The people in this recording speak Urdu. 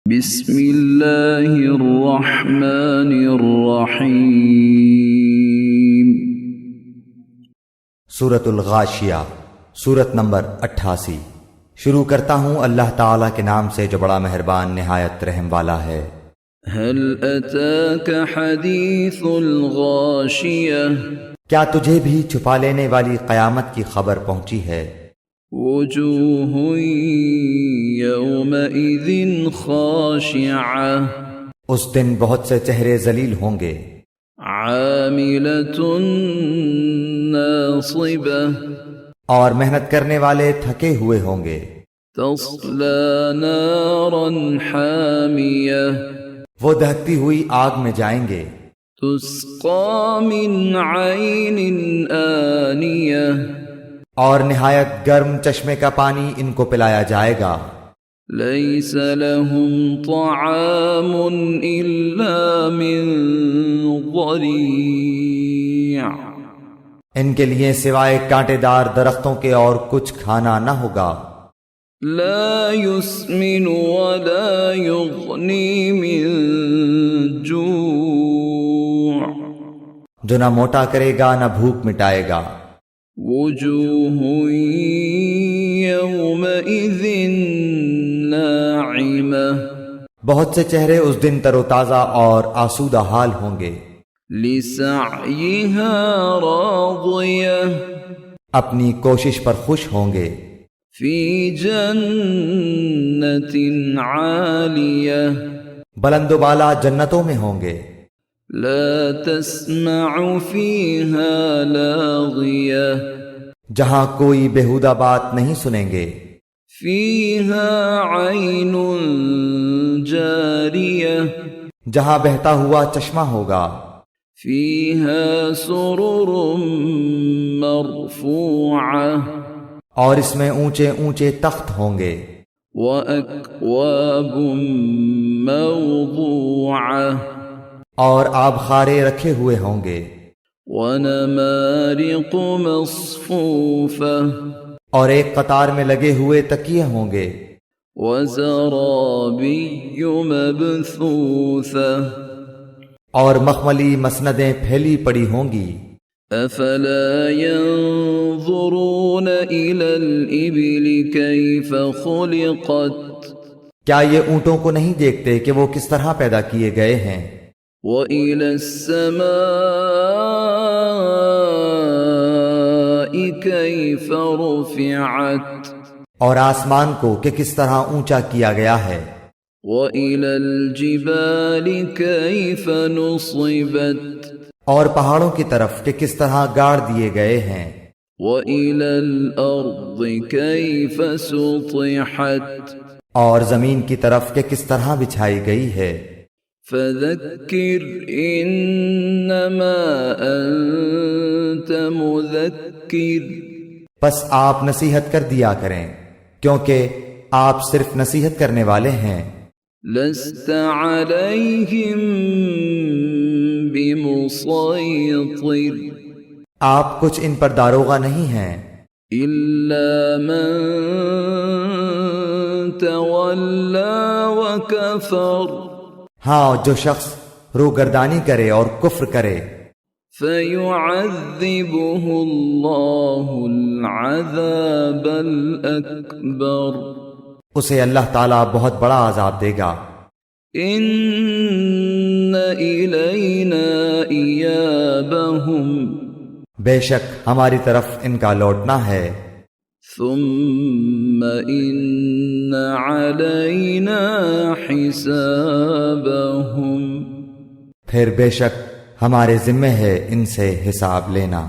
بسم اللہ الرحمن الرحیم۔ سورۃ الغاشیہ، سورت نمبر 88۔ شروع کرتا ہوں اللہ تعالیٰ کے نام سے جو بڑا مہربان نہایت رحم والا ہے۔ هل اتاک حدیث الغاشیہ، کیا تجھے بھی چھپا لینے والی قیامت کی خبر پہنچی ہے؟ وجوہ یومئذ خاشعہ، اس دن بہت سے چہرے ذلیل ہوں گے۔ عاملۃ ناصبہ، اور محنت کرنے والے تھکے ہوئے ہوں گے۔ تصلی نارا حامیہ، وہ دہکتی ہوئی آگ میں جائیں گے۔ تسقی من عین آنیہ، اور نہایت گرم چشمے کا پانی ان کو پلایا جائے گا۔ لیس لہم طعام الا من ضریع، ان کے لیے سوائے کانٹے دار درختوں کے اور کچھ کھانا نہ ہوگا۔ لا یسمن ولا یغنی من جوع، جو نہ موٹا کرے گا نہ بھوک مٹائے گا۔ وجوہ یومئذ ناعمہ، بہت سے چہرے اس دن تر و تازہ اور آسودہ حال ہوں گے۔ لسعیہا راضیہ، اپنی کوشش پر خوش ہوں گے۔ فی جنت عالیہ، بلند و بالا جنتوں میں ہوں گے۔ لا تسمع فیہا لاغیہ، جہاں کوئی بیہودہ بات نہیں سنیں گے۔ فیہا عین جاریہ، جہاں بہتا ہوا چشمہ ہوگا۔ فیہا سرر مرفوعہ، اور اس میں اونچے اونچے تخت ہوں گے۔ وَأَكْوَابٌ مَّوْضُوعَةٌ، اور آبخارے رکھے ہوئے ہوں گے۔ وَنَمَارِقُ مَصْفُوفَةٌ، اور ایک قطار میں لگے ہوئے تکیے ہوں گے۔ وَزَرَابِيُّ مَبْثُوثَةٌ، اور مخملی مسندیں پھیلی پڑی ہوں گی۔ أَفَلَا يَنظُرُونَ إِلَى الْإِبِلِ كَيْفَ خُلِقَتْ، کیا یہ اونٹوں کو نہیں دیکھتے کہ وہ کس طرح پیدا کیے گئے ہیں؟ وَإِلَى السَّمَاءِ كَيْفَ رُفِعَتْ، اور آسمان کو کہ کس طرح اونچا کیا گیا ہے۔ وَإِلَى الْجِبَالِ كَيْفَ نُصِبَتْ، اور پہاڑوں کی طرف کہ کس طرح گاڑ دیے گئے ہیں۔ وَإِلَى الْأَرْضِ كَيْفَ سُطِحَتْ، اور زمین کی طرف کہ کس طرح بچھائی گئی ہے۔ فَذَكِّرْ إِنَّمَا أَنْتَ مُذَكِّرٌ، پس آپ نصیحت کر دیا کریں، کیونکہ آپ صرف نصیحت کرنے والے ہیں۔ لَسْتَ عَلَيْهِمْ بِمُصَيْطِرٍ، آپ کچھ ان پر داروغہ نہیں ہیں، إِلَّا مَن تَوَلَّى وَكَفَرَ، ہاں جو شخص روگردانی کرے اور کفر کرے۔ فَيُعَذِّبُهُ اللَّهُ الْعَذَابَ الْأَكْبَرَ، اسے اللہ تعالیٰ بہت بڑا عذاب دے گا۔ إِنَّ إِلَيْنَا إِيَابَهُمْ، بے شک ہماری طرف ان کا لوٹنا ہے۔ ثُمَّ إِنَّ عَلَيْنَا حِسَابَهُمْ، پھر بے شک ہمارے ذمے ہے ان سے حساب لینا۔